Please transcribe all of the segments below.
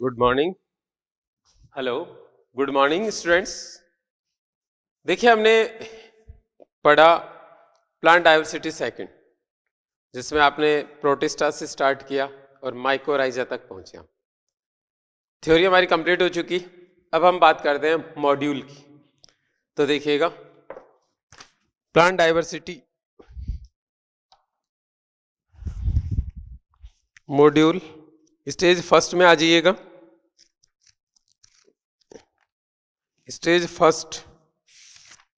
Good morning. Hello, good morning students. देखिए, हमने पढ़ा प्लांट डाइवर्सिटी सेकंड, जिसमें आपने प्रोटिस्टा से स्टार्ट किया और माइकोराइजा तक पहुंचे। थ्योरी हमारी कंप्लीट हो चुकी। अब हम बात करते हैं मॉड्यूल की। तो देखिएगा, plant diversity module stage first में आ जाइएगा। स्टेज फर्स्ट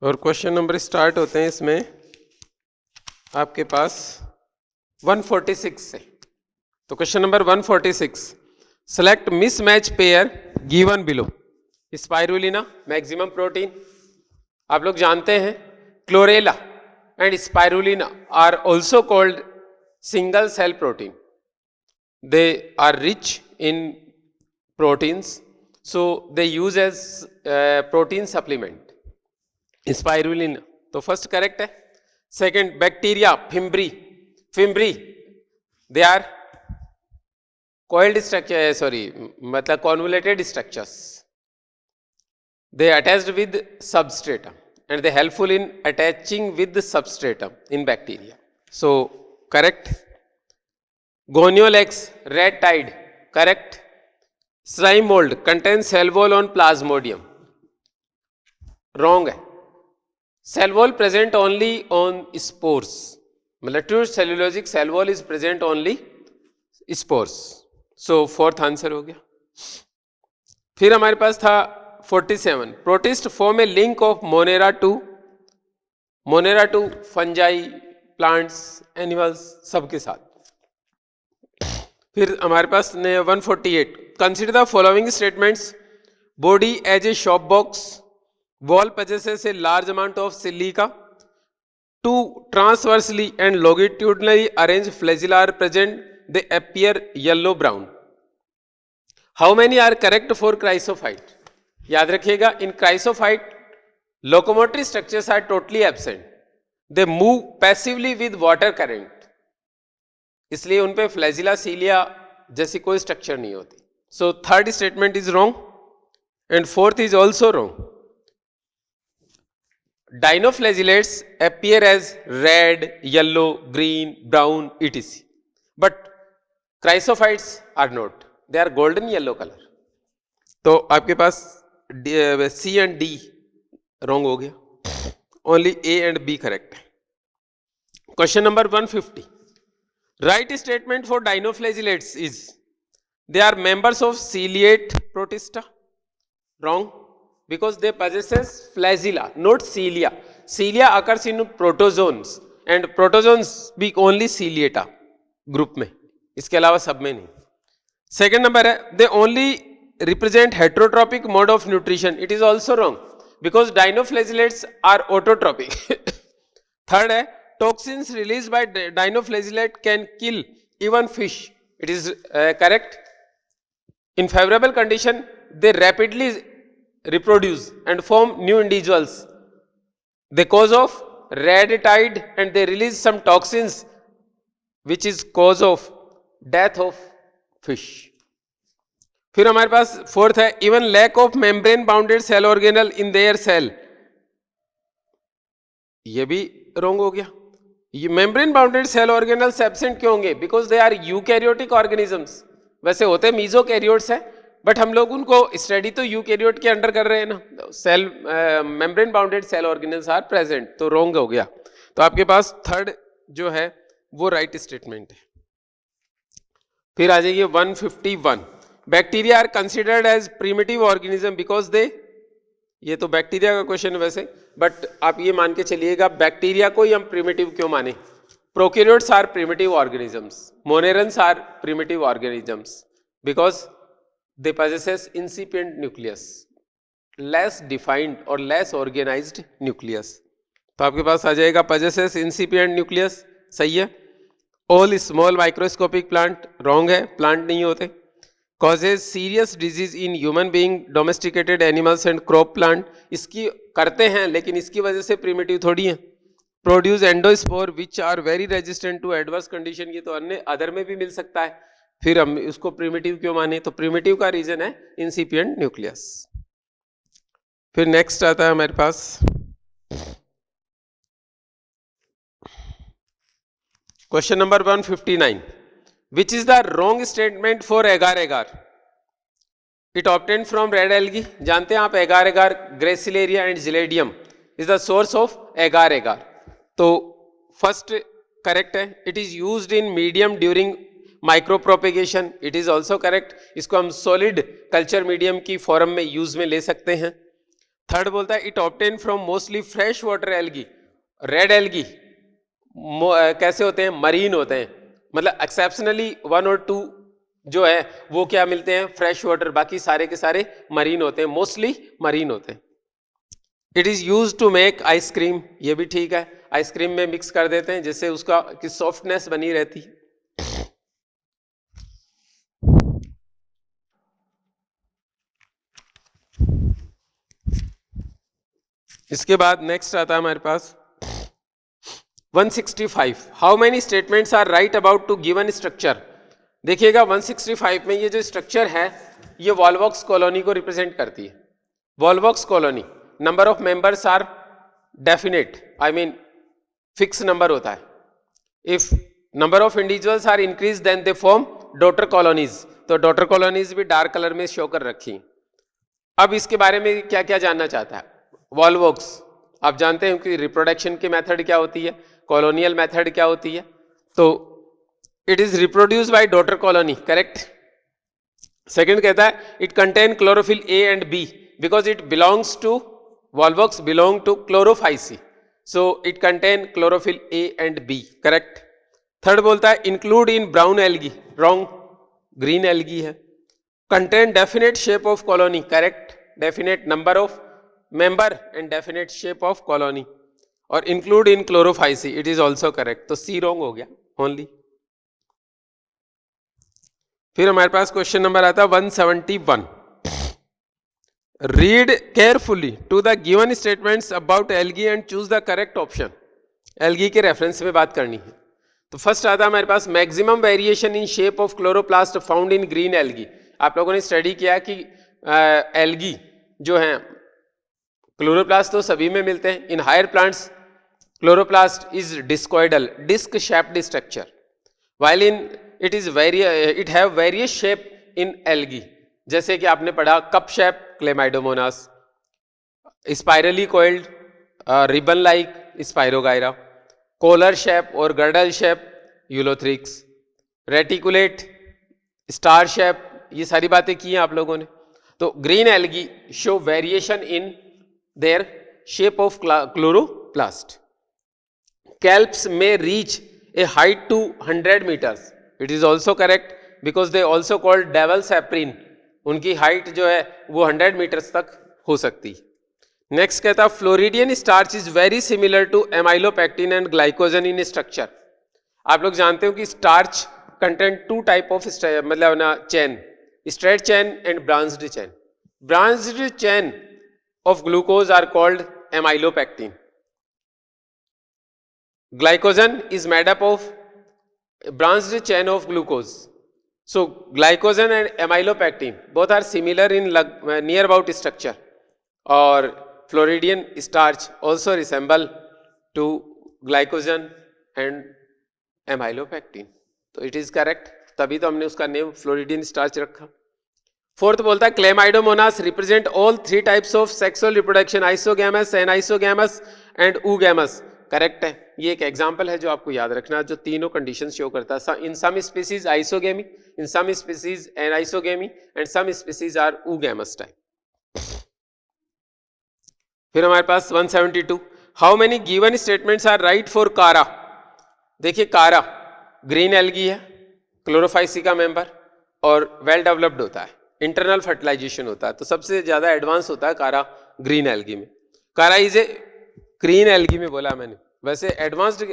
और क्वेश्चन नंबर स्टार्ट होते हैं इसमें आपके पास 146 से। तो question number 146, select mismatch pair given below. Spirulina maximum protein, आप लोग जानते हैं chlorella and spirulina are also called single cell protein. They are rich in proteins, so they use as protein supplement spirulina। तो first correct है। Second, bacteria fimbriae they are coiled structure, sorry, मतलब convoluted structures, they attached with substratum and they helpful in attaching with the substratum in bacteria, so correct। Goniolex red tide correct। Slime mold contains cell wall on plasmodium, wrong है। Cell wall present only on spores, मतलब true cellulosic cell wall is present only spores, so fourth answer हो गया। फिर हमारे पास था 47, protist form a link of Monera to fungi, plants, animals सबके साथ। फिर हमारे पास 148, consider the following statements. Body as a soap box, wall possesses a large amount of silica, two transversely and longitudinally arranged flagella are present, they appear yellow brown। How many are correct for chrysophyte? याद रखिएगा, इन chrysophyte locomotory structures are totally absent, they move passively with water current, इसलिए उन पे flagella सीलिया जैसी कोई structure नहीं होती। So third statement is wrong and fourth is also wrong. Dinoflagellates appear as red, yellow, green, brown etc, but chrysophytes are not, they are golden yellow color। तो आपके पास सी एंड डी रॉन्ग हो गया, only A and B correct है। Question number 150, right statement for dinoflagellates is they are members of ciliate protista, wrong, because they possesses flagella not cilia, cilia occurs in protozoans and protozoans be only ciliata group में, इसके अलावा सब में नहीं। Second number है, they only represent heterotrophic mode of nutrition, it is also wrong because dinoflagellates are autotrophic। Third है, toxins released by dinoflagellate can kill even fish, it is correct। in favorable condition they rapidly reproduce and form new individuals, they cause of red tide and they release some toxins which is cause of death of fish। फिर हमारे पास fourth है, even lack of membrane bounded cell organelle in their cell, ये भी wrong हो गया। ये membrane bounded cell organelles absent क्यों होंगे? Because they are eukaryotic organisms. वैसे होते मीजोकैरियोट्स है, बट हम लोग उनको स्टडी तो यूकैरियोट के अंडर कर रहे हैं ना। Cell membrane bounded cell organelles are present, तो रॉन्ग हो गया। तो आपके पास थर्ड जो है वो राइट स्टेटमेंट है। फिर आ जाइए 151, bacteria are considered as primitive organism because they, ये तो बैक्टीरिया का क्वेश्चन है वैसे, बट आप ये मान के चलिएगा बैक्टीरिया को ही हम प्रिमिटिव क्यों माने। Prokaryotes are primitive organisms, monerans are primitive organisms because they possesses incipient nucleus, less defined और less organized nucleus। तो आपके पास आ जाएगा possesses incipient nucleus, सही है। All small microscopic plant wrong है, प्लांट नहीं होते। causes serious disease in human being, domesticated animals and crop plant, इसकी करते हैं लेकिन इसकी वजह से प्रिमिटिव थोड़ी है। Produce endospore which are very resistant to adverse condition, ये तो अन्य अदर में भी मिल सकता है। फिर हम उसको प्रिमिटिव क्यों माने, तो प्रिमिटिव का रीजन है इंसिपिएंट न्यूक्लियस। फिर नेक्स्ट आता है हमारे पास question number 159, which is the wrong statement for agar agar, it obtained from red algae. जानते हैं आप agar agar gracilaria and gelidium is the source of agar agar. तो फर्स्ट करेक्ट है, it is used in medium during micro propagation, it is also correct, इसको हम solid culture medium की form में use में ले सकते हैं। थर्ड बोलता है it obtain from mostly fresh water algae, red algae कैसे होते हैं, मरीन होते हैं, मतलब एक्सेप्शनली 1 और 2 जो है वो क्या मिलते हैं, फ्रेश वाटर, बाकी सारे के सारे मरीन होते हैं, मोस्टली मरीन होते हैं। It is use to make ice cream, ये भी ठीक है, आइसक्रीम में मिक्स कर देते हैं जिससे उसका की सॉफ्टनेस बनी रहती है। इसके बाद नेक्स्ट आता है हमारे पास 165, how many statements are right about to given structure. देखिएगा 165 में ये जो स्ट्रक्चर है ये वॉल्वॉक्स कॉलोनी को रिप्रेजेंट करती है। Volvox colony number of members are definite, I mean fix number होता है। If number of individuals are increase then they form daughter colonies, तो डॉटर कॉलोनीज भी डार्क कलर में शो कर रखी। अब इसके बारे में क्या क्या जानना चाहता है, वॉल्वॉक्स आप जानते हैं कि रिप्रोडक्शन की मेथड क्या होती है, कॉलोनियल मेथड क्या होती है, तो it is reproduce by daughter colony, correct. Second कहता है it contain chlorophyll A and B because it belongs to, Volvox belong to Chlorophyceae, so it contain chlorophyll A and B, correct. Third बोलता है include in brown algae, wrong, green algae है। Contain definite shape of colony, correct, definite number of member and definite shape of colony, और include in Chlorophyceae, it is also correct, तो सी wrong हो गया only. फिर हमारे पास question number आता है 171, read carefully to the given statements about algae and choose the correct option. Algae के रेफरेंस में बात करनी है। तो फर्स्ट आता है हमारे पास maximum variation in shape of chloroplast found in green algae. आप लोगों ने स्टडी किया कि एल्गी जो है क्लोरोप्लास्ट तो सभी में मिलते हैं, in higher plants chloroplast is discoidal, disc shaped structure, while in it have various shape in algae, जैसे कि आपने पढ़ा cup shape Chlamydomonas, spirally coiled ribbon like Spirogyra, collar shape और girdle shape Ulothrix, reticulate star shape, ये सारी बातें की हैं आप लोगों ने। तो green algae show variation in their shape of chloroplast. Kelps में reach a height to 100 meters, it is also correct because they also called devil's apron, उनकी हाइट जो है वो 100 मीटर्स तक हो सकती है। नेक्स्ट कहता है floridean starch is very similar to amylopectin and glycogen in structure. आप लोग जानते हो कि स्टार्च कंटेंट 2 टाइप ऑफ मतलब ना chain, straight chain and branched chain. Branched chain of glucose are called amylopectin, glycogen is made up of branched chain of glucose, so glycogen and amylopectin both are similar in near about structure, or Floridian starch also resemble to glycogen and amylopectin, तो it is correct, तभी तो हमने उसका name floridean starch रखा। Fourth बोलता है Chlamydomonas represent all 3 types of sexual reproduction, isogamous, anisogamous and oogamous, correct है। ये एक एग्जांपल है जो आपको याद रखना है, जो तीनों कंडीशन शो करता है। In some species isogamy, in some species anisogamy and some species are oogamous type. फिर हमारे पास 172, how many given statements are right for Chara. देखिए कारा ग्रीन एल्गी है, क्लोरोफाइसी का मेंबर और वेल डेवलप्ड होता है, इंटरनल फर्टिलाइजेशन होता है, तो सबसे ज्यादा एडवांस होता है कारा ग्रीन एल्गी में। कारा इज ए ग्रीन एल्गी में बोला मैंने, वैसे एडवांस्ड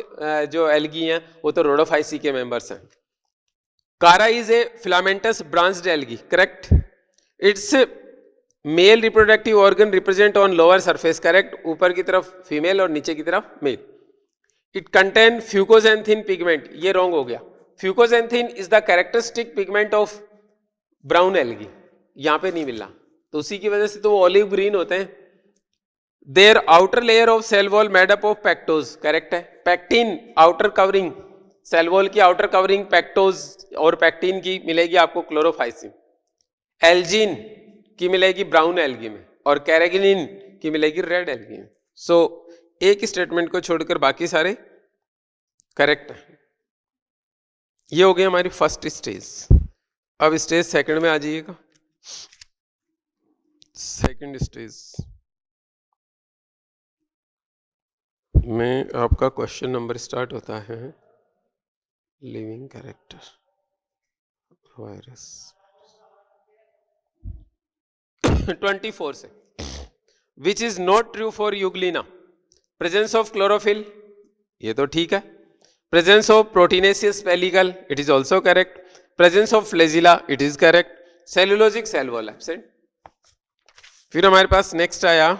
जो एल्गी हैं वो तो रोडोफाइसी के मेंबर्स हैं। Chara is a filamentous branched algae, correct. Its male reproductive organ represent on lower surface, correct, ऊपर की तरफ फीमेल और नीचे की तरफ male. It contain fucoxanthin pigment, ये रॉन्ग हो गया, fucoxanthin is the characteristic pigment of brown algae, यहां पे नहीं मिल रहा, तो उसी की वजह से तो वो ऑलिव ग्रीन होते हैं। Their outer layer of cell wall made up of pectose, correct है। Pectin outer covering, cell wall की आउटर कवरिंग पैक्टोज और पैक्टिन की मिलेगी आपको क्लोरोफाइसिन। एल्जीन की मिलेगी ब्राउन एल्गी में और कैरेगिनिन की मिलेगी रेड एल्गी में। सो एक स्टेटमेंट को छोड़कर बाकी सारे करेक्ट है। ये हो गई हमारी फर्स्ट स्टेज। अब स्टेज सेकंड में आ जाइएगा। सेकंड स्टेज में आपका क्वेश्चन नंबर स्टार्ट होता है लिविंग कैरेक्टर वायरस 24 से। Which is not true for euglena, presence of chlorophyll, ये तो ठीक है। Presence of proteinaceous pellicle, it is also correct. Presence of flagella, it is correct. Cellulosic cell wall absent. फिर हमारे पास next आया,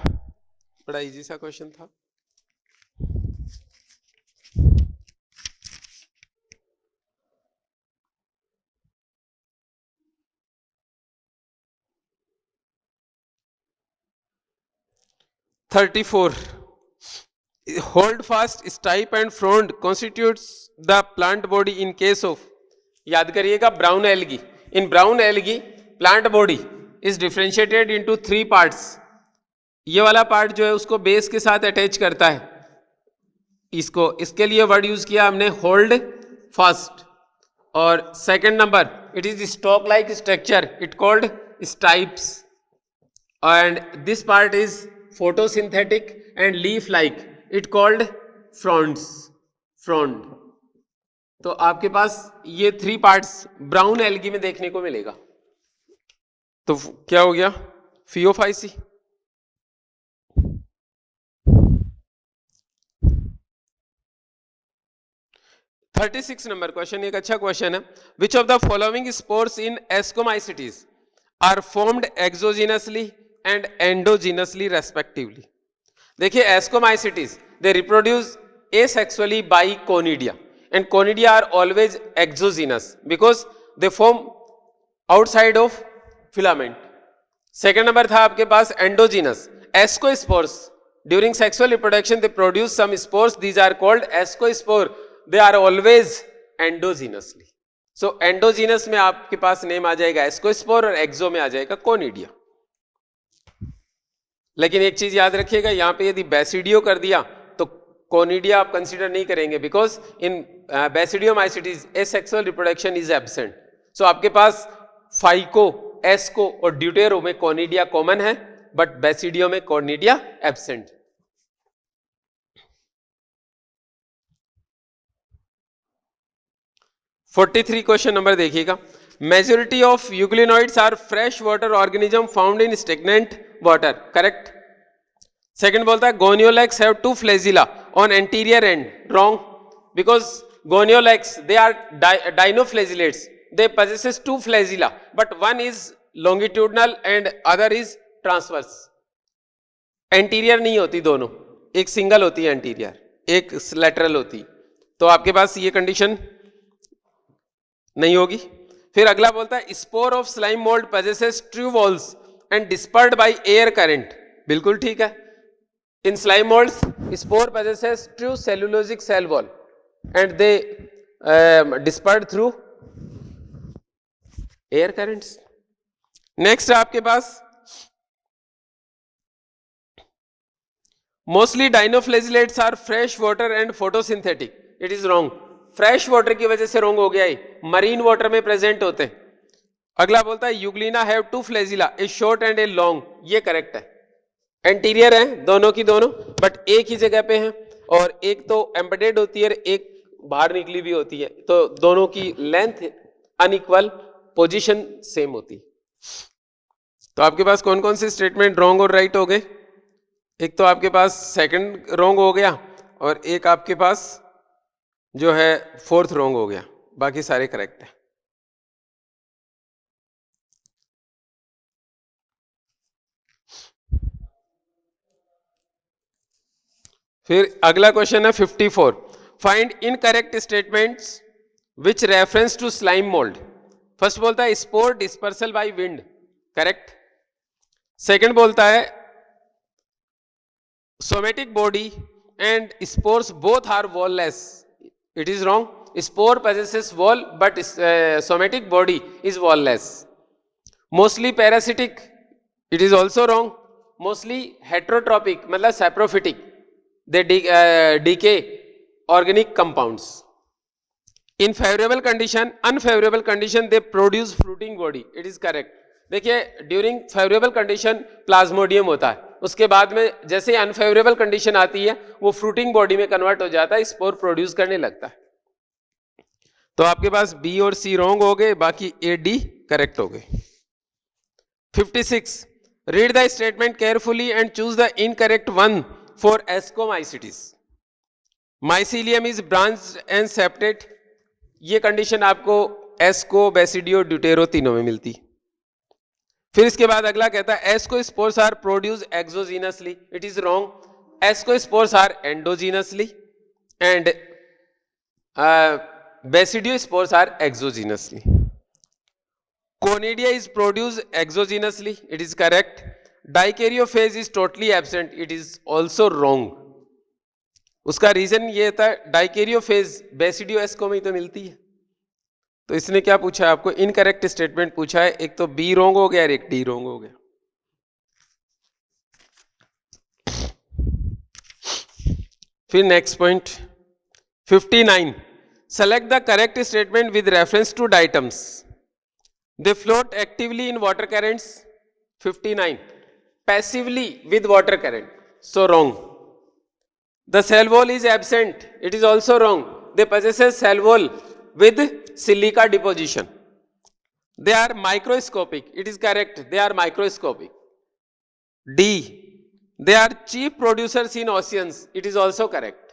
बड़ा easy सा क्वेश्चन था। (34) Hold fast, stipe and frond constitutes the plant body in case of, याद करिएगा, brown algae. In brown algae plant body is differentiated into 3 parts. ये वाला पार्ट जो है उसको बेस के साथ अटैच करता है इसको, इसके लिए वर्ड यूज किया हमने होल्ड फास्ट। और second number, it is stock like structure, it called stipes, and this part is photosynthetic and leaf like, it called fronds, frond। तो आपके पास ये 3 पार्ट्स ब्राउन एल्गी में देखने को मिलेगा। तो क्या हो गया, फियोफाइसी। (36) नंबर क्वेश्चन एक अच्छा क्वेश्चन है। Which of the following spores in Ascomycetes are formed exogenously and endogenously respectively. देखिए Ascomycetes they reproduce asexually by conidia, and conidia are always exogenous because they form outside of filament. Second number था आपके पास endogenous, ascospores during sexual reproduction they produce some spores, these are called ascospore, they are always endogenously. So endogenous में आपके पास name आ जाएगा ascospore और एक्सो में आ जाएगा conidia. लेकिन एक चीज याद रखिएगा, यहां पे यदि बेसिडियो कर दिया तो कोनिडिया आप कंसीडर नहीं करेंगे, because in Basidiomycetes asexual reproduction is absent. So आपके पास फाइको, एस्को और ड्यूटेरो में कोनिडिया कॉमन है, बट बेसिडियो में कोनिडिया एब्सेंट। (43) क्वेश्चन नंबर देखिएगा। Majority of euglenoids are fresh water organism found in stagnant water, correct. Second बोलता है Gonyaulax have 2 flagella on anterior end, wrong, because Gonyaulax they are dinoflagellates, they possesses 2 flagella but one is longitudinal and other is transverse। Anterior नहीं होती दोनों, एक single होती है anterior, एक lateral होती, तो आपके पास ये कंडीशन नहीं होगी। फिर अगला बोलता है spore of slime mould possesses true walls and dispersed by air current, बिल्कुल ठीक है। In slime moulds spore possesses true cellulosic cell wall and they dispersed through air currents। Next आपके पास mostly dinoflagellates are fresh water and photosynthetic, it is wrong. Fresh water की वजह से wrong हो गया है, मरीन वाटर में present होते हैं। अगला बोलता है Euglena have 2 flagella, A short and a long, ये करेक्ट है। एंटीरियर है दोनों की दोनों, बट एक ही जगह पे है, और एक तो एम्बेडेड होती है, एक बाहर निकली भी होती है, तो दोनों की लेंथ अनइक्वल, पोजीशन सेम होती। तो आपके पास कौन कौन से स्टेटमेंट रॉन्ग और राइट हो गए? एक तो आपके पास सेकंड रॉन्ग हो गया, और एक आपके पास जो है फोर्थ रॉन्ग हो गया, बाकी सारे करेक्ट है। फिर अगला क्वेश्चन है 54, find incorrect statements which reference to slime mould. First बोलता है spore dispersal by wind, correct. Second बोलता है somatic body and spores both are wallless. It is wrong. Spore possesses wall but somatic body is wall-less. Mostly parasitic, it is also wrong. Mostly heterotrophic मतलब saprophytic, they decay organic compounds. In favorable condition, unfavorable condition they produce fruiting body, it is correct. देखिए during favourable condition Plasmodium होता है, उसके बाद में जैसे unfavourable condition आती है वो फ्रूटिंग बॉडी में कन्वर्ट हो जाता है, स्पोर प्रोड्यूस करने लगता है. तो आपके पास बी और सी रॉन्ग हो गए, बाकी ए डी करेक्ट हो गए. 56. Read the statement carefully and choose the incorrect one for ascomycetes. Mycelium is branched and septate. ये कंडीशन आपको एस्को, बेसिडियो, ड्यूटेरो तीनों में मिलती. फिर इसके बाद अगला कहता है ascospores are produce exogenously. It is wrong. Ascospores are endogenously and Basidiospores are exogenously. Conidia is produced exogenously. It is correct. Dikaryophase is totally absent. It is also wrong. उसका रीजन ये था डाइकेरियोफेज बेसिडियोएस्को में ही तो मिलती है. तो इसने क्या पूछा है आपको, इनकरेक्ट स्टेटमेंट पूछा है. एक तो बी रॉन्ग हो गया और एक डी रॉन्ग हो गया. फिर next point 59. Select the correct statement with reference to ditums. They float actively in water currents. 59. Passively with water current. So wrong. The cell wall is absent. It is also wrong. They possess cell wall with silica deposition. They are microscopic. It is correct. They are microscopic. D. They are chief producers in oceans. It is also correct.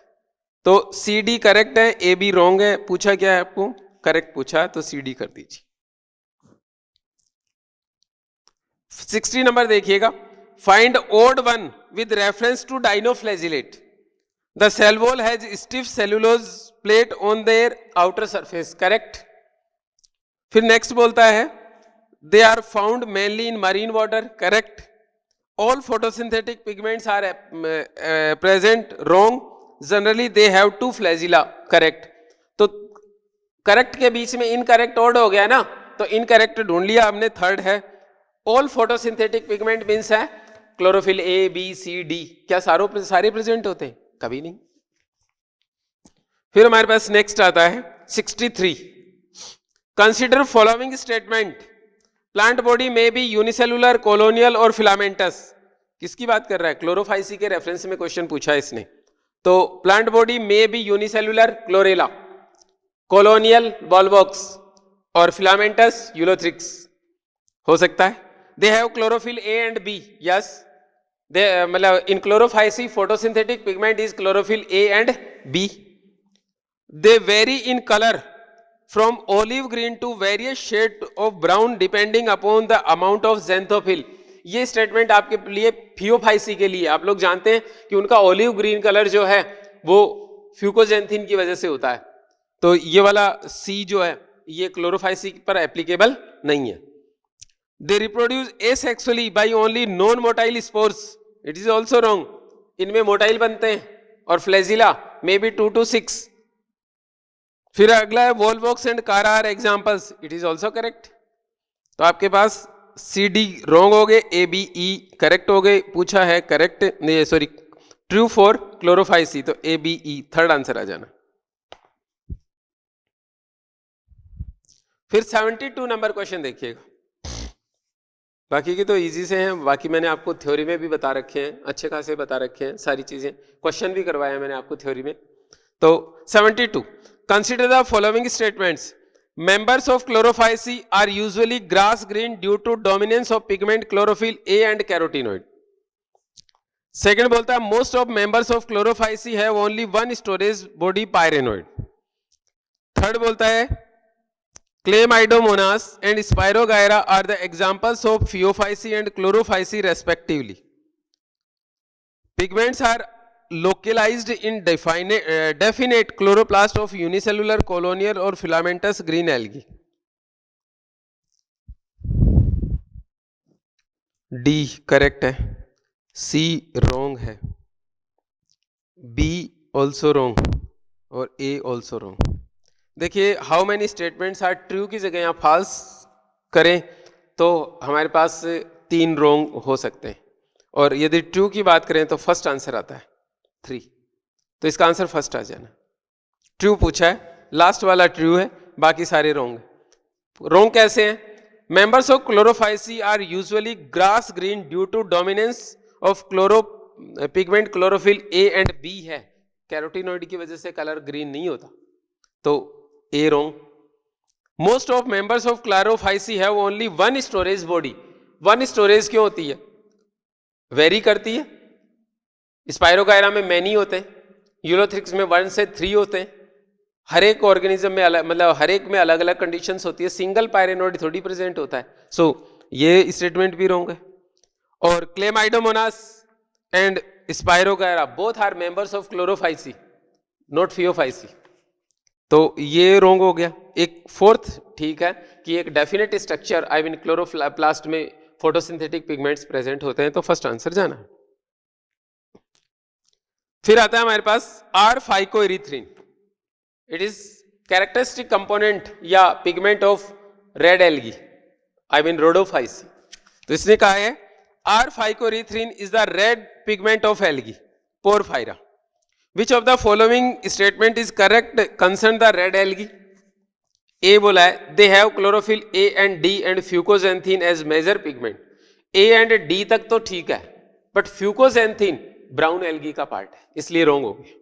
तो C D correct है, A be wrong है. पूछा क्या है आपको, correct पूछा है, तो सी डी कर दीजिए. 60 नंबर देखिएगा. Find odd one with reference to dinoflagellate. The cell wall has stiff cellulose plate on their outer surface. Correct. फिर नेक्स्ट बोलता है they are found mainly in marine water. Correct. All photosynthetic pigments are present. Wrong. Generally they have two flagella. Correct. तो correct के बीच में incorrect odd हो गया ना, तो इनकरेक्ट ढूंढ लिया हमने, थर्ड है. ऑल फोटोसिंथेटिक पिगमेंट मींस है chlorophyll A B C D. क्या सारे प्रेजेंट होते हैं? कभी नहीं. फिर हमारे पास नेक्स्ट आता है 63. Consider following statement. Plant body may be unicellular, colonial और फिलामेंटस. किसकी बात कर रहा है? क्लोरोफाइसी के रेफरेंस में क्वेश्चन पूछा है इसने. तो plant body may be unicellular, Chlorella, colonial, Volvox और फिलामेंटस, यूलोथ्रिक्स हो सकता है. They have chlorophyll A and B. Yes, they मतलब in Chlorophyceae photosynthetic pigment is chlorophyll A and B. They vary in colour from olive green to various shade of brown depending upon the amount of xanthophyll. ये statement आपके लिए Phaeophyceae के लिए, आप लोग जानते हैं कि उनका ओलिव ग्रीन कलर जो है वो फ्यूकोजेंथिन की वजह से होता है. तो ये वाला सी जो है ये क्लोरोफाइसी पर एप्लीकेबल नहीं है. They reproduce asexually by only non motile spores. It is also wrong. इनमें मोटाइल बनते हैं और फ्लैजिला मे बी 2 to 6. फिर अगला है volvox and chara are examples. It is also correct. तो आपके पास सी डी रॉन्ग हो गए, ए बी ई करेक्ट हो गए. पूछा है correct, sorry true for Chlorophyceae, तो A B E third answer आ जाना. फिर 72 नंबर क्वेश्चन देखिएगा. बाकी की तो इजी से हैं, बाकी मैंने आपको थ्योरी में भी बता रखे हैं, अच्छे खासे बता रखे हैं सारी चीजें. क्वेश्चन भी करवाया है मैंने आपको थ्योरी में. तो 72. Consider the following statements. Members of chlorophycy are usually grass green due to dominance of pigment chlorophyll A and carotenoid. Second बोलता है most of members of chlorophycy have only one storage body, pyrenoid. Third बोलता है Chlamydomonas and Spirogyra are the examples of Phaeophycy and Chlorophycy respectively. Pigments are localized in definite chloroplast of unicellular colonial or filamentous green algae? D correct है, C wrong है, B also wrong और A also wrong. देखिए how many statements are true की जगह यहाँ false करें तो हमारे पास 3 रॉन्ग हो सकते हैं, और यदि ट्रू की बात करें तो फर्स्ट आंसर आता है 3, तो इसका आंसर फर्स्ट आ जाना। ट्रू पूछा है, लास्ट वाला ट्रू है, बाकी सारे रॉन्ग है। रॉन्ग कैसे हैं? Members of chlorophyceae are usually grass green due to dominance of pigment chlorophyll A and B है, कैरोटीनॉइड की वजह से कलर ग्रीन नहीं होता, तो A wrong। Most of members of chlorophyceae have only one storage body। One storage क्यों होती है? वेरी करती है। स्पाइरोगायरा में मैनी होते हैं, यूलोथ्रिक्स में 1 से 3 होते हैं। हर एक ऑर्गेनिज्म में अलग, मतलब हर एक में अलग अलग कंडीशंस होती है, सिंगल पायरेनोइड थोड़ी प्रेजेंट होता है। सो ये स्टेटमेंट भी रॉन्ग है। और Chlamydomonas and Spirogyra both are members of Chlorophyceae, not Phaeophyceae, तो ये रॉन्ग हो गया। एक फोर्थ ठीक है कि एक definite structure I mean chloroplast में फोटोसिंथेटिक पिगमेंट्स प्रेजेंट होते हैं, तो फर्स्ट आंसर जाना। फिर आता है हमारे पास R phycoerythrin. It is characteristic component या pigment of red algae I mean Rhodophyceae. तो इसने कहा है R phycoerythrin is the red pigment of algae Porphyra. Which of the following statement is correct concern the red algae? A बोला है they have chlorophyll A and D and fucoxanthin as major pigment. A and D तक तो ठीक है, but fucoxanthin brown algae का part है, इसलिए wrong हो गया।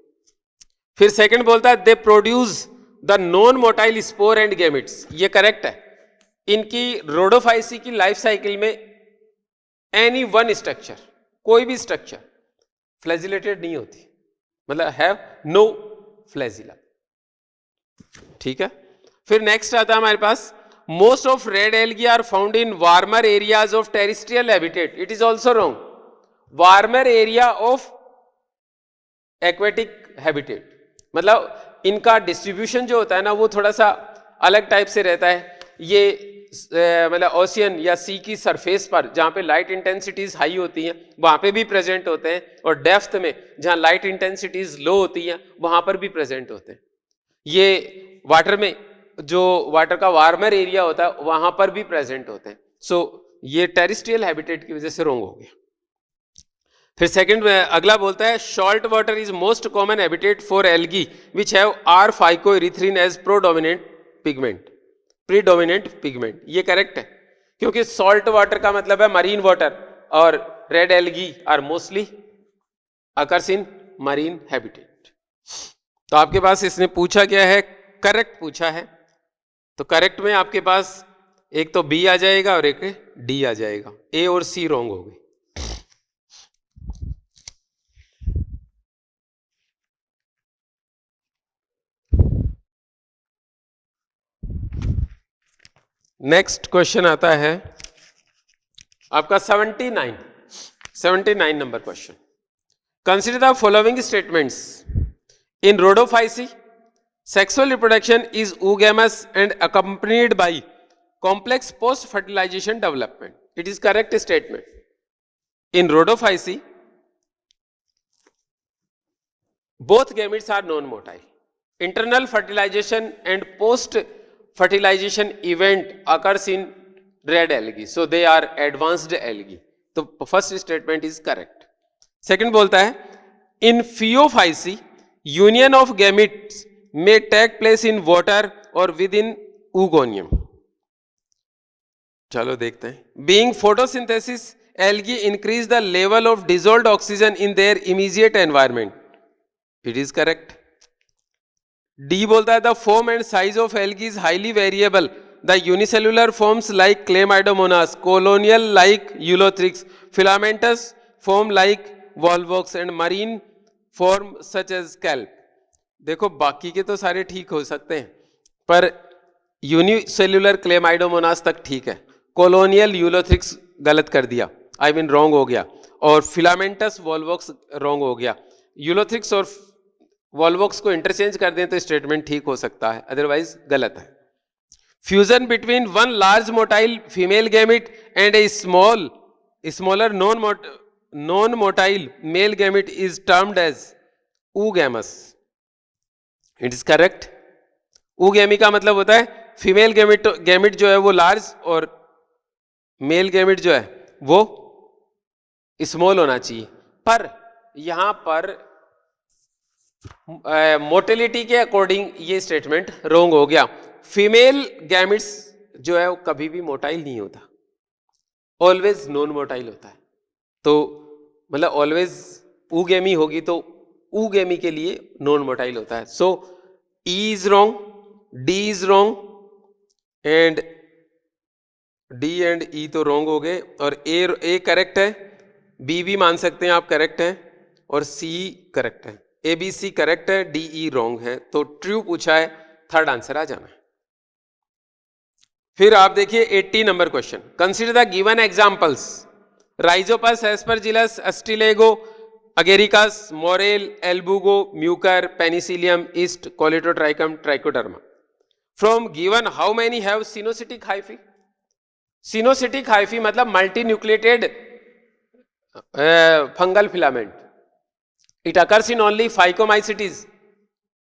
फिर सेकंड बोलता है they produce the non motile spore and gametes. ये करेक्ट है। इनकी रोडोफाइसी की लाइफ साइकिल में एनी वन स्ट्रक्चर, कोई भी स्ट्रक्चर फ्लैजिलेटेड नहीं होती, मतलब हैव नो फ्लैजिला। ठीक है। फिर नेक्स्ट आता है हमारे पास most of red algae are found in warmer areas of terrestrial habitat. It is also wrong. Warmer area of aquatic habitat, मतलब इनका डिस्ट्रीब्यूशन जो होता है ना वो थोड़ा सा अलग टाइप से रहता है। ये मतलब ओशियन या सी की सरफेस पर जहाँ पे लाइट इंटेंसिटीज हाई होती हैं वहाँ पे भी प्रेजेंट होते हैं, और डेप्थ में जहाँ लाइट इंटेंसिटीज लो होती हैं वहाँ पर भी प्रेजेंट होते हैं। ये वाटर में जो वाटर का वार्मर एरिया होता है वहाँ पर भी प्रेजेंट होते हैं। सो ये टेरिस्ट्रियल हैबिटेट की वजह से रॉन्ग हो गया। फिर सेकंड अगला बोलता है salt water is most common habitat for algae which have R phycoerythrin as predominant pigment. ये करेक्ट है, क्योंकि सॉल्ट वाटर का मतलब है मरीन वाटर, और red algae are mostly occurs in marine habitat. तो आपके पास इसने पूछा क्या है? करेक्ट पूछा है, तो करेक्ट में आपके पास एक तो बी आ जाएगा और एक डी आ जाएगा। ए और सी रॉन्ग हो गए। नेक्स्ट क्वेश्चन आता है आपका 79 number question. Consider the following statements. In Rhodophyceae sexual reproduction is oogamous and accompanied by complex post fertilization development. It is correct statement. In rhodophyceae both gametes are non-motile. Internal fertilization and post fertilization event occurs in red algae, so they are advanced algae. तो first statement is correct. Second बोलता है in Phaeophyceae union of gametes may take place in water or within oogonium. चलो देखते हैं। Being photosynthesis, algae increase the level of dissolved oxygen in their immediate environment. It is correct. D बोलता है the form and size of algae is highly variable. The unicellular forms like Chlamydomonas, colonial like Ulothrix, filamentous form like Volvox and marine form such as kelp. देखो बाकी के तो सारे ठीक हो सकते हैं, पर यूनिसेल्युलर क्लेमाइडोमोनास तक ठीक है, कॉलोनियल यूलोथ्रिक्स गलत कर दिया, आई मीन रॉन्ग हो गया, और फिलामेंटस वॉल्वॉक्स रॉन्ग हो गया, यूलोथ्रिक्स और वॉल्वॉक्स को इंटरचेंज कर दें तो स्टेटमेंट ठीक हो सकता है, अदरवाइज गलत है। Fusion between one large motile female gamete and a smaller non motile male gamete is termed as oogamous। It is correct. oogammy का मतलब होता है फीमेल गैमिट जो है वो लार्ज और मेल गैमिट जो है वो स्मॉल होना चाहिए। पर यहां पर मोटिलिटी के अकॉर्डिंग ये स्टेटमेंट रोंग हो गया। फीमेल गैमिट्स जो है वो कभी भी मोटाइल नहीं होता, ऑलवेज नॉन मोटाइल होता है। तो मतलब ऑलवेज oogammy होगी तो oogammy के लिए नॉन मोटाइल होता है। सो E is wrong, D is wrong and D and E तो रॉन्ग हो गए और A करेक्ट है, B भी मान सकते हैं आप करेक्ट है और C करेक्ट है। A B C करेक्ट है, D E रॉन्ग है। तो ट्रू पूछा है, थर्ड आंसर आ जाना है। फिर आप देखिए 80 number question. Consider the given examples. Rhizopus, Aspergillus, Ustilago, Agaricus, morel, Albugo, Mucor, Penicillium, yeast, Colletotrichum, Trichoderma. From given how many have coenocytic hyphae? Coenocytic hyphae मतलब multinucleated fungal filament. It occurs in only Phycomycetes.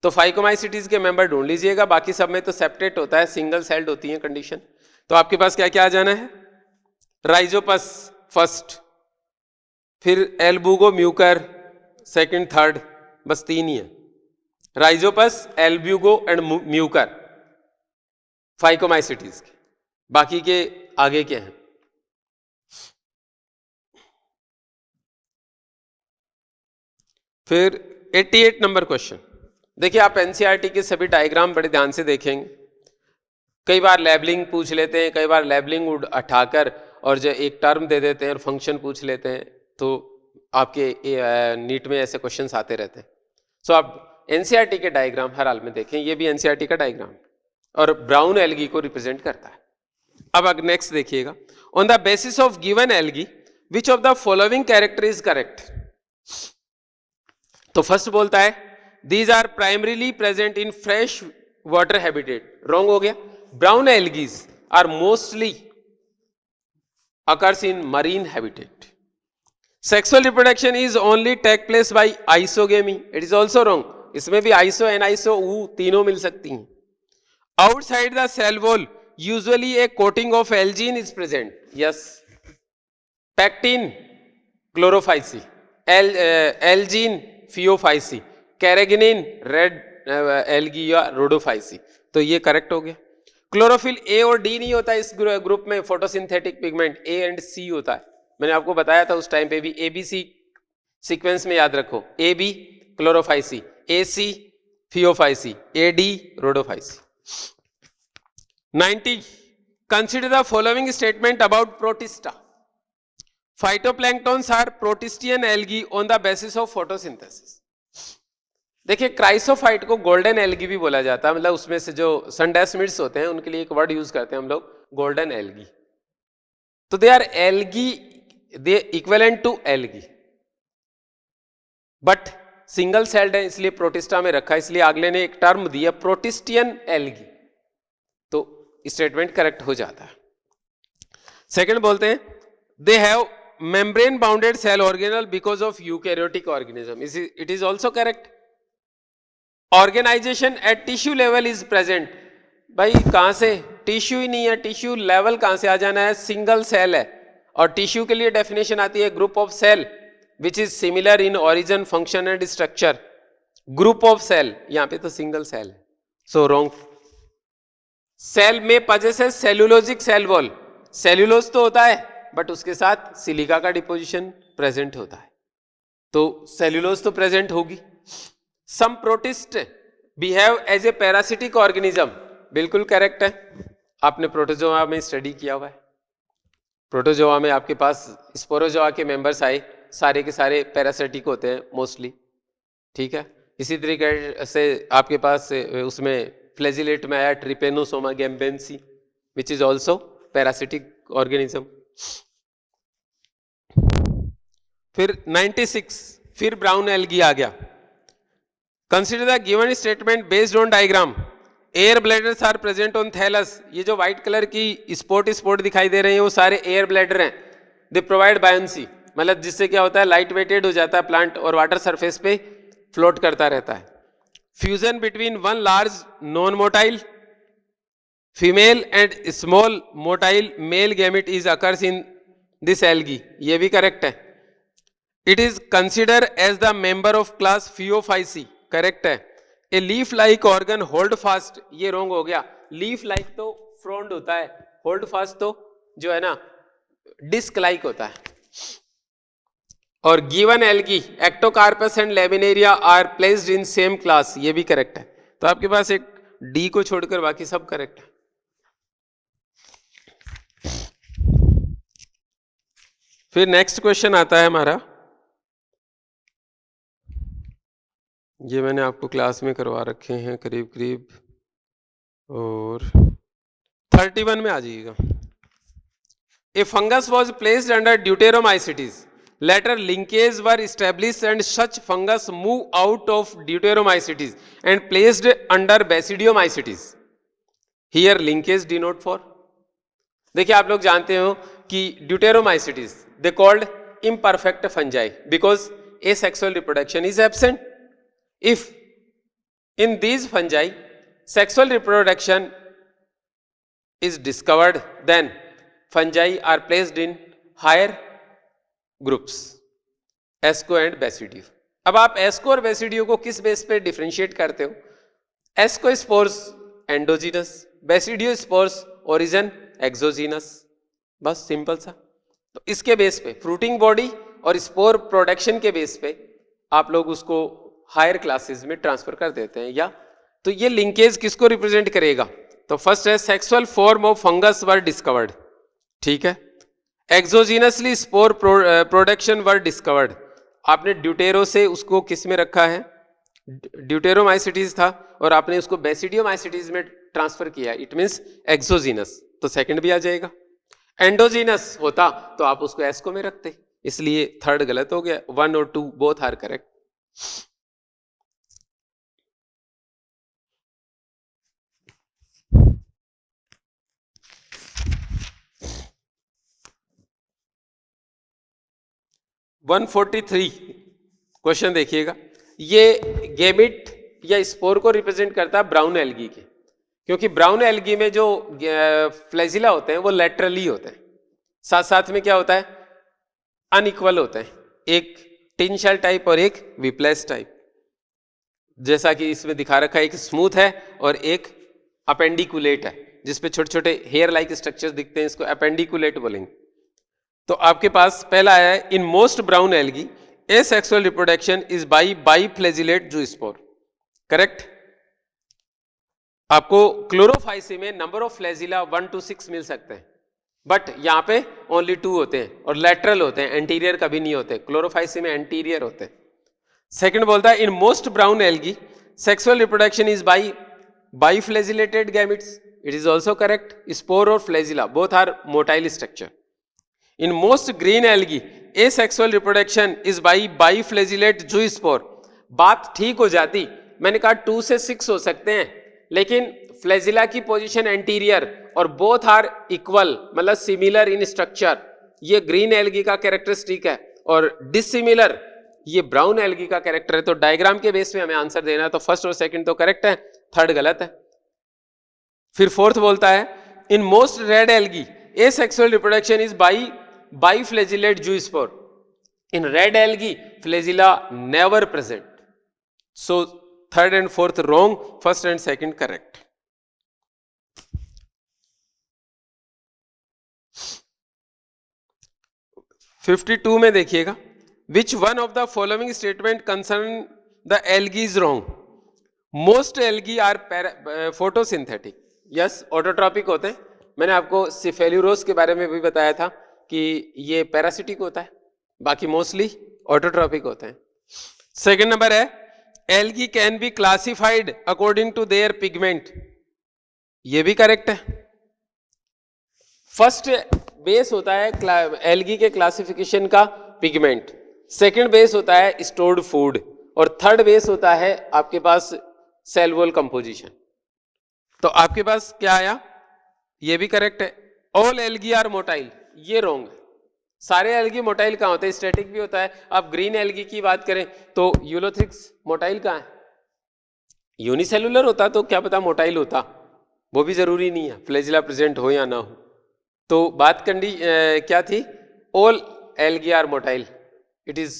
तो Phycomycetes के member ढूंढ लीजिएगा, बाकी सब में तो septate होता है, सिंगल सेल्ड होती है कंडीशन। तो आपके पास क्या क्या आ जाना है? राइजोपस फर्स्ट, फिर एल्बुगो, म्यूकर सेकंड, थर्ड, बस तीन ही है। Rhizopus, Albugo and Mucor phycomycetes के, बाकी के आगे के हैं। फिर 88 नंबर क्वेश्चन। देखिए आप एनसीईआरटी के सभी डायग्राम बड़े ध्यान से देखेंगे। कई बार लेबलिंग पूछ लेते हैं, कई बार लेबलिंग उठाकर और जो एक टर्म दे देते हैं और फंक्शन पूछ लेते हैं, तो आपके नीट में ऐसे क्वेश्चंस आते रहते हैं। सो आप एनसीईआरटी के डायग्राम हर हाल में देखें। ये भी एनसीईआरटी का डायग्राम और ब्राउन एल्गी को रिप्रेजेंट करता है। अब नेक्स्ट देखिएगा। On the basis of given algae which of the following character is correct? तो फर्स्ट बोलता है these are primarily present in fresh water habitat. Wrong हो गया। Brown algaes are mostly occurs in marine habitat. Sexual reproduction is only take place by isogamy. It is also wrong. इसमें भी iso aniso oo तीनों मिल सकती हैं। Outside the cell wall usually a coating of Elgin is present. Yes. Pectin Chlorophyceae, algin Phaeophyceae, carrageenan red algae या Rhodophyceae. तो ये correct हो गया। क्लोरोफिल ए और डी नहीं होता इस ग्रुप में, फोटोसिंथेटिक पिगमेंट ए एंड सी होता है। मैंने आपको बताया था उस टाइम पे भी। ए बी सी सीक्वेंस में याद रखो। A B Chlorophyceae, A C Phaeophyceae, A D Rhodophyceae. 90 consider the following statement about Protista. Phytoplanktons are protistan algae on the basis of photosynthesis. देखिए क्राइसोफाइट को गोल्डन एल्गी भी बोला जाता है, मतलब उसमें से जो सनडेस्मिड्स होते हैं उनके लिए एक वर्ड यूज करते हैं हम लोग, गोल्डन एल्गी। तो they are algae, they equivalent to algae, but single celled है इसलिए प्रोटिस्टा में रखा, इसलिए अगले ने एक टर्म दिया प्रोटिस्टियन एल्गी। तो स्टेटमेंट करेक्ट हो जाता है। सेकंड बोलते हैं they have membrane bounded cell organelle because of eukaryotic organism. It is also correct. Organisation at tissue level is present. भाई कहां से? टिश्यू ही नहीं है, टिश्यू लेवल कहां से आ जाना है? सिंगल सेल है। और टिश्यू के लिए डेफिनेशन आती है group of cell which is similar in origin, function and structure. Group of cell, यहां पे तो सिंगल सेल है, सो रॉन्ग। सेल में possesses cellulosic cell wall. Cellulose तो होता है बट उसके साथ सिलिका का डिपोजिशन प्रेजेंट होता है, तो सेल्यूलोज तो प्रेजेंट होगी। Some protist behave as a parasitic organism. बिल्कुल करेक्ट है, आपने प्रोटोजोआ में स्टडी किया हुआ है। प्रोटोजोआ में आपके पास स्पोरोजोआ के मेंबर्स आए, सारे के सारे पैरासिटिक होते हैं मोस्टली, ठीक है। इसी तरीके से आपके पास उसमें फ्लैजिलेट में आया Trypanosoma gambiense which is also parasitic organism. फिर 96 फिर ब्राउन एल्गी आ गया। Consider the given statement based on diagram. Air bladders are present on thallus. ये जो व्हाइट कलर की स्पॉट दिखाई दे रहे हैं वो सारे एयर ब्लैडर हैं। दे प्रोवाइड बायोंसी, मतलब जिससे क्या होता है, लाइट वेटेड हो जाता है प्लांट और वाटर सरफेस पे फ्लोट करता रहता है। Fusion between one large non motile female and small motile male gamete is occurs in this algae. ये भी करेक्ट है। It is consider as the member of class Phaeophyceae, correct है। A leaf like organ holdfast, ये wrong हो गया। Leaf like तो frond होता है, होल्ड फास्ट तो जो है ना डिस्क लाइक होता है। और given algae Ectocarpus and Laminaria are placed in same class, ये भी करेक्ट है। तो आपके पास एक डी को छोड़कर बाकी सब करेक्ट है। फिर नेक्स्ट क्वेश्चन आता है हमारा, ये मैंने आपको क्लास में करवा रखे हैं करीब करीब, और 31 में आ जाइएगा। A fungus was placed under Deuteromycetes, later linkage were established and such fungus move out of deuteromycetes and placed under basidiomycetes. Here linkage denote for, देखिए आप लोग जानते हो कि deuteromycetes they called imperfect fungi because asexual reproduction is absent. If in these fungi sexual reproduction is discovered, then fungi are placed in higher groups asco and basidio. अब आप एस्को और basidio को किस बेस पे डिफरेंशिएट करते हो? Asco spores endogenous, basidio spores origin exogenous, बस simple सा। तो इसके बेस पे फ्रूटिंग बॉडी और स्पोर प्रोडक्शन के बेस पे आप लोग उसको हायर क्लासेस में ट्रांसफर कर देते हैं। या तो ये लिंकेज किसको रिप्रेजेंट करेगा? तो फर्स्ट है sexual form of fungus were discovered, ठीक है। Exogenously spore production were discovered, आपने ड्यूटेरो से उसको किस में रखा है, ड्यूटेरोमाइसिटीज था और आपने उसको बेसिडियोमाइसिटीज में ट्रांसफर किया, इट मींस एक्सोजीनस, तो सेकंड भी आ जाएगा। एंडोजीनस होता तो आप उसको एस्को में रखते, इसलिए थर्ड गलत हो गया। 1 और 2 both are correct. One 143 question देखिएगा। ये गैमेट या स्पोर को रिप्रेजेंट करता है ब्राउन एल्गी के, क्योंकि ब्राउन एल्गी में जो फ्लैजिला होते हैं वो लेटरली होते हैं, साथ साथ में क्या होता है, अनइक्वल होते हैं, एक टिन शेल टाइप और एक विप्लेस टाइप, जैसा कि इसमें दिखा रखा है। एक स्मूथ है और एक अपेंडिकुलेट है, जिसपे छोटे छोटे हेयर लाइक स्ट्रक्चर्स दिखते हैं, इसको अपेंडिकुलेट बोलेंगे। तो आपके पास पहला आया है, in most brown algae asexual reproduction is by flagellate zoospore, correct. आपको क्लोरोफाइसी में नंबर ऑफ फ्लैजिला 1 to 6 मिल सकते हैं, बट यहां पे ओनली 2 होते हैं और लेटरल होते हैं, एंटीरियर कभी नहीं होते। क्लोरोफाइसी में एंटीरियर होते हैं। सेकंड बोलता है in most brown algae sexual reproduction is by flagellated gametes, it is also correct. Spore और flagella both are motile structure. In most green algae, asexual reproduction is by flagellate zoospore। बात ठीक हो जाती, मैंने कहा 2 से 6 हो सकते हैं, लेकिन फ्लैजिला की पोजीशन एंटीरियर और बोथ आर इक्वल, मतलब सिमिलर इन स्ट्रक्चर, ये ग्रीन एल्गी का कैरेक्टरिस्टिक है, और डिसिमिलर ये ब्राउन एल्गी का कैरेक्टर है। तो डायग्राम के बेस पे हमें आंसर देना है, तो फर्स्ट और सेकंड तो करेक्ट है, थर्ड गलत है। फिर फोर्थ बोलता है in most red algae asexual reproduction is by flagellate zoospore। in red algae flagella never present, so third and fourth wrong, first and second correct। (52) में देखिएगा, which one of the following statement concern the algae is wrong? most algae are photosynthetic, yes autotropic होते हैं। मैंने आपको सिफेल्यूरोस के बारे में भी बताया था कि ये पैरासिटिक होता है, बाकी मोस्टली ऑटोट्रॉपिक होते हैं। सेकंड नंबर है algae can be classified according to their pigment, ये भी करेक्ट है। फर्स्ट बेस होता है एल्गी के क्लासिफिकेशन का पिगमेंट। सेकंड बेस होता है स्टोर्ड फूड, और थर्ड बेस होता है आपके पास सेल वॉल कंपोजिशन। तो आपके पास क्या आया, ये भी करेक्ट है। ऑल एल्गी आर मोटाइल, ये रॉन्ग है। सारे एल्गी मोटाइल कहाँ होते हैं, स्टैटिक भी होता है। अब ग्रीन एल्गी की बात करें तो यूलोथ्रिक्स मोटाइल कहाँ है, यूनिसेलुलर होता तो क्या पता मोटाइल होता, वो भी जरूरी नहीं है, फ्लैजिला प्रेजेंट हो या ना हो। तो बात क्या थी, all algae are motile, it is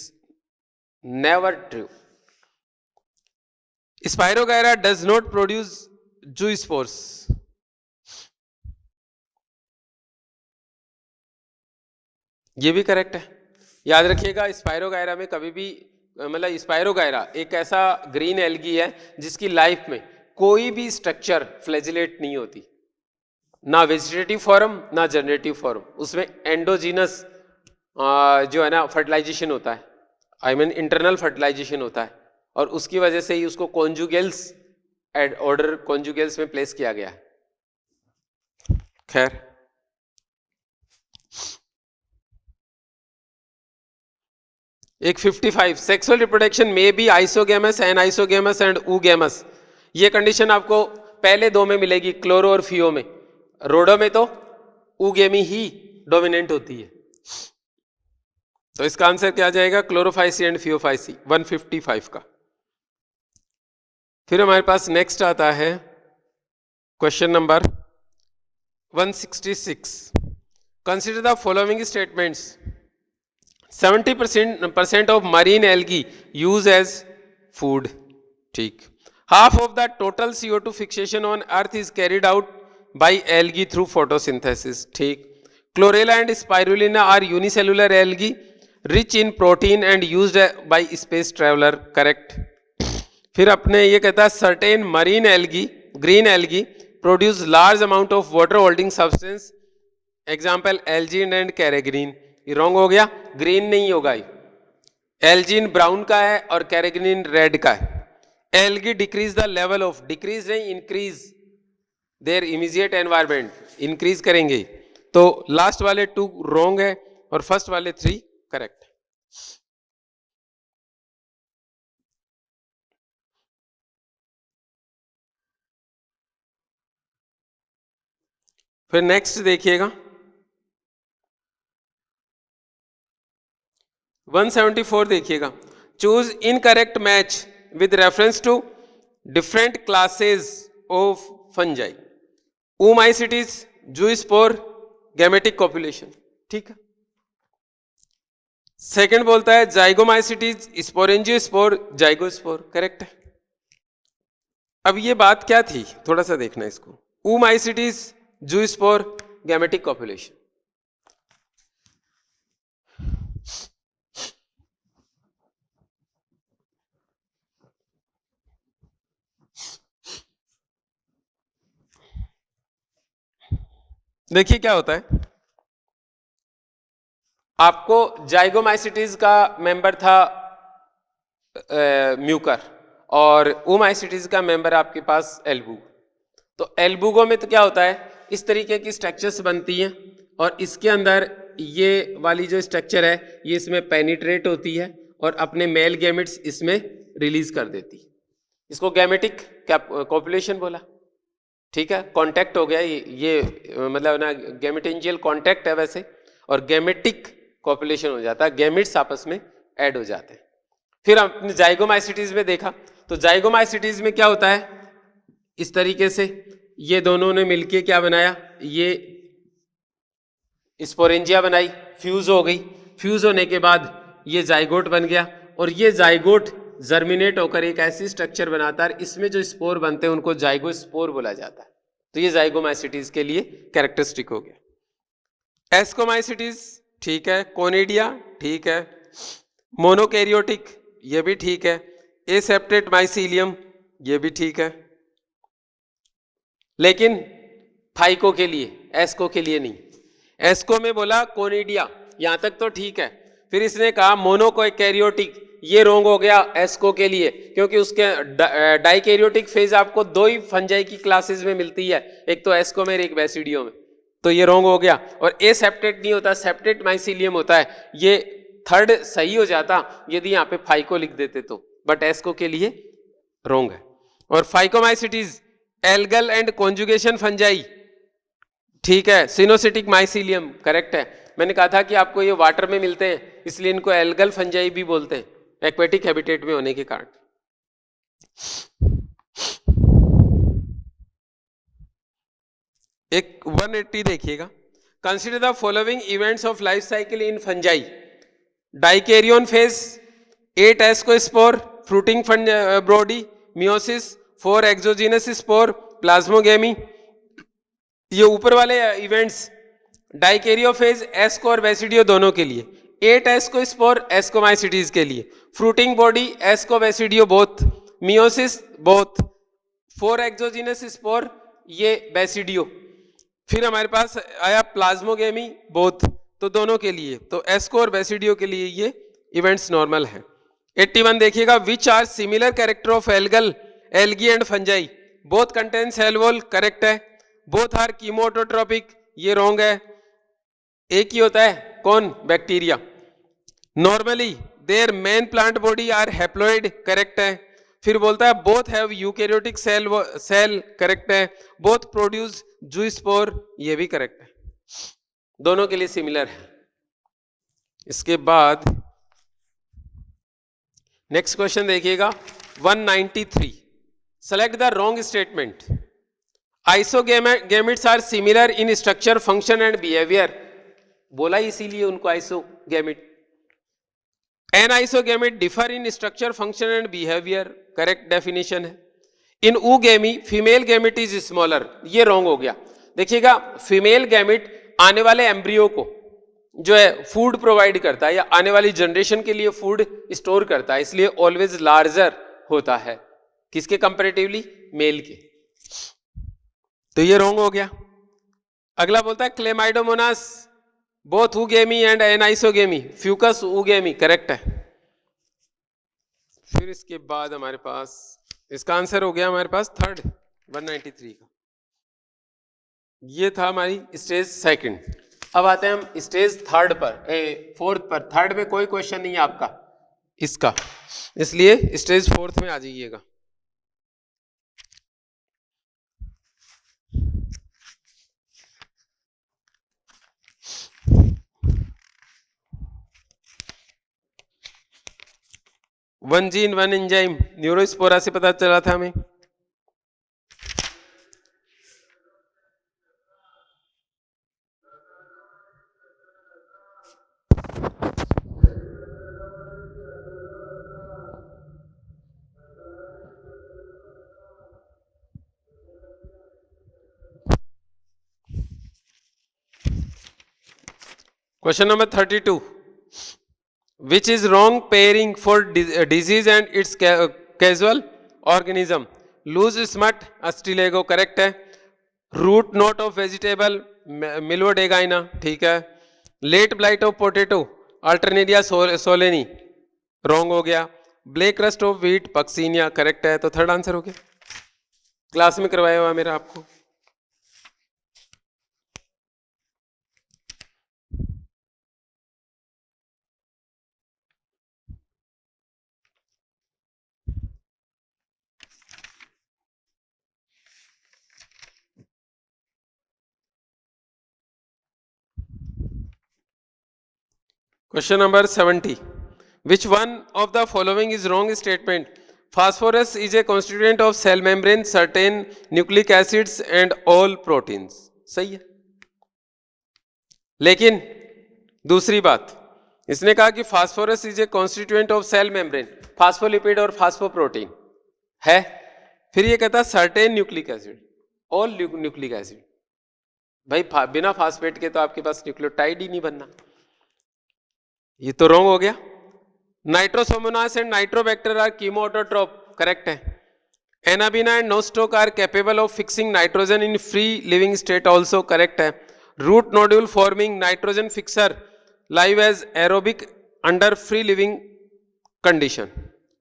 never true. Spirogyra does not produce zoospores, ये भी करेक्ट है। याद रखिएगा स्पाइरोगायरा में कभी भी मतलब स्पाइरोगायरा एक ऐसा ग्रीन एल्गी है जिसकी लाइफ में कोई भी स्ट्रक्चर फ्लैजिलेट नहीं होती, ना वेजिटेटिव फॉर्म ना जनरेटिव फॉर्म, उसमें एंडोजीनस जो है ना फर्टिलाइजेशन होता है, आई मीन इंटरनल फर्टिलाइजेशन होता है, और उसकी वजह से ही उसको कॉन्जुगेल्स ऑर्डर कॉन्जुगेल्स में प्लेस किया गया है। खैर एक 55 sexual reproduction may be isogamous and isogamous and oogamous, ये कंडीशन आपको पहले दो में मिलेगी, क्लोरो और फियो में। रोडो में तो ऊगेमी ही डोमिनेंट होती है। तो इसका आंसर क्या आ जाएगा, क्लोरोफाइसी एंड फियोफाइसी, 155 का। फिर हमारे पास नेक्स्ट आता है question number 166। Consider the following statements, 70% of marine algae use as food, ठीक। Half of the total CO2 fixation on earth is carried out by algae through photosynthesis, ठीक। Chlorella and spirulina are unicellular algae rich in protein and used by space traveler, correct। फिर अपने ये कहता है certain marine algae, green algae produce large amount of water holding substance, example algin and carrageenan, ये wrong हो गया, green नहीं होगा, एल्जिन ब्राउन का है और कैरेग्रीन रेड का है। Algae decrease the level of, decrease नहीं increase their immediate environment, increase करेंगे। तो लास्ट वाले 2 रॉन्ग है और फर्स्ट वाले 3 करेक्ट। फिर नेक्स्ट देखिएगा 174 देखिएगा, choose incorrect match with reference to different classes of fungi, Oomycetes, zoospore, gametic copulation, ठीक है। सेकंड बोलता है जाइगोमाइसिटीज, स्पोरेंजियोस्पोर, जाइगोस्पोर, करेक्ट है। अब ये बात क्या थी, थोड़ा सा देखना इसको, ऊमाइसिटीज, जूस्पोर, गैमेटिक कॉपुलेशन। देखिए क्या होता है, आपको जाइगोमाइसिटीज का मेंबर था म्यूकर और ऊमाइसिटीज का मेंबर आपके पास एल्बुगो। तो एल्बुगो में तो क्या होता है, इस तरीके की स्ट्रक्चर्स बनती हैं और इसके अंदर ये वाली जो स्ट्रक्चर है ये इसमें पेनिट्रेट होती है और अपने मेल गैमेट्स इसमें रिलीज कर देती है। इसको गैमेटिक कॉपुलेशन बोला, ठीक है। कांटेक्ट हो गया ये मतलब ना गैमेटेंजियल कांटेक्ट है वैसे, और गैमेटिक कॉपुलेशन हो जाता है, गैमेट्स आपस में ऐड हो जाते हैं। फिर हमने जाइगोमाइसिटीज में देखा, तो जाइगोमाइसिटीज में क्या होता है, इस तरीके से ये दोनों ने मिलके क्या बनाया, ये स्पोरेंजिया बनाई, फ्यूज हो गई, फ्यूज होने के बाद ये जाइगोट बन गया और ये जाइगोट जर्मिनेट होकर एक ऐसी स्ट्रक्चर बनाता है, इसमें जो स्पोर बनते हैं उनको जाइगोस्पोर बोला जाता है। तो ये जाइगोमाइसिटीज के लिए कैरेक्टरिस्टिक हो गया। एस्कोमाइसिटीज ठीक है, कोनिडिया ठीक है, मोनोकैरियोटिक ये भी ठीक है, एसेप्टेट माइसीलियम ये भी ठीक है, लेकिन फाइको के लिए, एस्को के लिए नहीं। एस्को में बोला कोनिडिया, यहां तक तो ठीक है, फिर इसने कहा मोनोकैरियोटिक, ये रोंग हो गया एस्को के लिए, क्योंकि उसके डाइकैरियोटिक फेज आपको 2 ही फंजाई की क्लासेस में मिलती है, एक तो एस्कोमेर एक बेसिडियो में, तो ये रोंग हो गया। और एसेप्टेट नहीं होता, सेप्टेट माइसीलियम होता है, ये थर्ड सही हो जाता यदि यहाँ पे फाइको लिख देते तो, बट एस्को के लिए रोंग है। और phycomycetes algal and conjugation fungi, ठीक है। सिनोसिटिक माइसीलियम करेक्ट है। मैंने कहा था कि आपको ये वाटर में मिलते हैं इसलिए इनको एल्गल फंजाई भी बोलते हैं, एक्वेटिक हैबिटेट में होने के कारण। एक 180 देखिएगा। Consider the following events of life cycle in fungi. Dikaryon phase, 8 ascospore, fruiting body, meiosis, 4 exogenous spore, plasmogamy. ये ऊपर वाले इवेंट्स डाइकेरियोफेज एस्को और वेसिडियो दोनों के लिए, 8 एस्कोस्पोर एस्कोमाइसिटीज के लिए, fruiting body asco basidio both, meiosis both, 4 exogenous spore ये बेसिडियो। फिर हमारे पास आया प्लाज्मोगेमी बोथ, तो दोनों के लिए, तो एस्को और बेसिडियो के लिए ये इवेंट्स नॉर्मल है। 81 देखिएगा, which are similar character of algae and fungi, both contain cell wall correct है, बोथ आर कीमोटोट्रोपिक ये रॉन्ग है। एक ही होता है कौन, bacteria. Normally their main plant body are haploid correct है। फिर बोलता है both have eukaryotic cell correct है, बोथ प्रोड्यूस जूस्पोर ये भी करेक्ट है, दोनों के लिए सिमिलर है। इसके बाद नेक्स्ट क्वेश्चन देखिएगा 193, select the wrong statement. Isogametes are similar in structure function and behaviour, बोला इसीलिए उनको isogamete. Anisogamete differ in structure function and behaviour correct definition है। In oogamy female gamete is smaller, ये wrong हो गया। देखिएगा female gamete आने वाले एम्ब्रियो को जो है फूड प्रोवाइड करता है या आने वाली जनरेशन के लिए फूड स्टोर करता है, इसलिए ऑलवेज लार्जर होता है, किसके कंपैरेटिवली, मेल के। तो ये रॉन्ग हो गया। अगला बोलता है Chlamydomonas both oogamy and anisogamy, Fucus oogamy correct है। फिर इसके बाद हमारे पास इसका आंसर हो गया हमारे पास थर्ड 193 का। ये था हमारी स्टेज सेकंड। अब आते हैं हम स्टेज थर्ड पर, फोर्थ पर। थर्ड में कोई क्वेश्चन नहीं है आपका इसका, इसलिए स्टेज फोर्थ में आ जाइएगा। One gene one enzyme Neurospora से पता चला था हमें। Question number 32, which is wrong pairing for disease and its casual organism, loose smut Ustilago correct है, root knot of vegetable Meloidogyne ठीक है, late blight of potato Alternaria solani wrong हो गया, black rust of wheat Puccinia correct है। तो third answer हो गया, class में करवाया हुआ मेरा आपको। Question number 70. Which one of the following is wrong statement? Phosphorus is a constituent of cell membrane, certain nucleic acids and all proteins. सही है। लेकिन दूसरी बात, इसने कहा कि phosphorus is a constituent of cell membrane, phospholipid और phosphoprotein है। फिर ये कहता है certain nucleic acid, all nucleic acid. भाई बिना फास्फेट के तो आपके पास न्यूक्लियोटाइड ही नहीं बनना, ये तो रॉन्ग हो गया। Nitrosomonas and Nitrobacter are chemoautotroph correct है। Anabaena and Nostoc are capable of fixing nitrogen in free living state also correct है। Root nodule forming nitrogen fixer live as aerobic under free living condition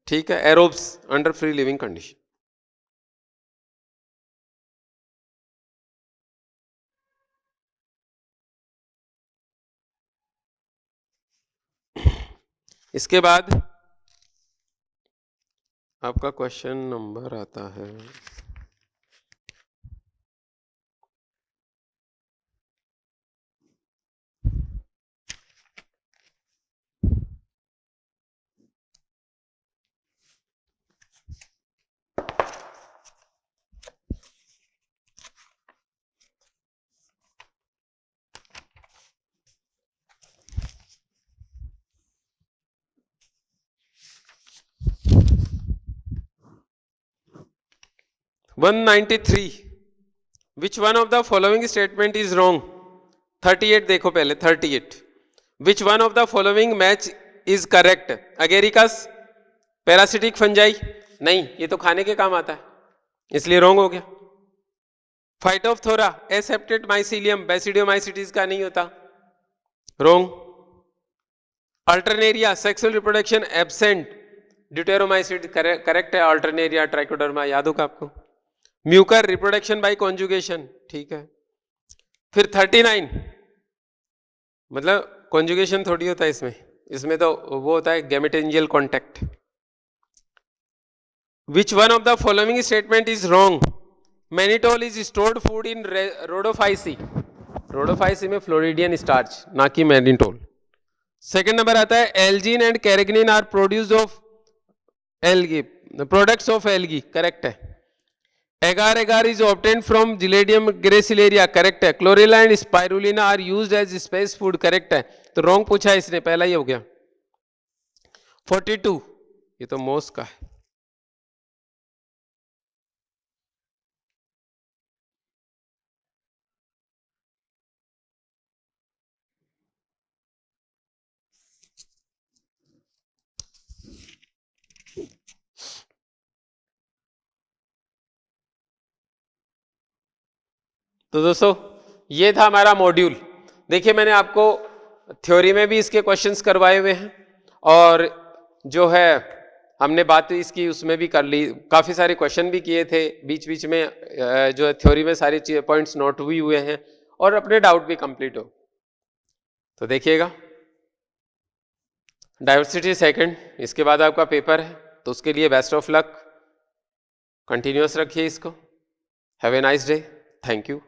ठीक है, aerobes under free living condition. इसके बाद आपका question number आता है 193 which one of the following statement is wrong 38 देखो पहले 38 which one of the following match is correct Agaricus parasitic fungi नहीं ये तो खाने के काम आता है इसलिए रॉन्ग हो गया फाइटोफथोरा एसेप्टेड माइसिलियम बेसिडियोमाइसिटीज का नहीं होता wrong Alternaria sexual reproduction absent deuteromycete correct है अल्टरनेरिया ट्राइकोडर्मा याद होगा आपको म्यूकर रिप्रोडक्शन बाय कॉन्जुगेशन ठीक है फिर 39 मतलब कॉन्जुगेशन थोड़ी होता है इसमें तो वो होता है gametangial contact which one of the following statement is wrong mannitol is stored food in Rhodophyceae में फ्लोरिडियन स्टार्च ना कि मैनिटोल सेकेंड नंबर आता है algin and carrageenan are produce of algae products of algae correct है agar agar is obtained from Gelidium Gracilaria correct है Chlorella and spirulina are used as space food correct है तो wrong पूछा है इसने पहला ही हो गया 42 ये तो मोस का है तो दोस्तों ये था हमारा मॉड्यूल देखिए मैंने आपको थ्योरी में भी इसके क्वेश्चंस करवाए हुए हैं और जो है हमने बात इसकी उसमें भी कर ली काफ़ी सारे क्वेश्चन भी किए थे बीच बीच में जो है थ्योरी में सारी पॉइंट्स नोट भी हुए हैं और अपने डाउट भी कंप्लीट हो तो देखिएगा डाइवर्सिटी सेकंड इसके बाद आपका पेपर है तो उसके लिए बेस्ट ऑफ लक कंटिन्यूअस रखिए इसको have a nice day thank you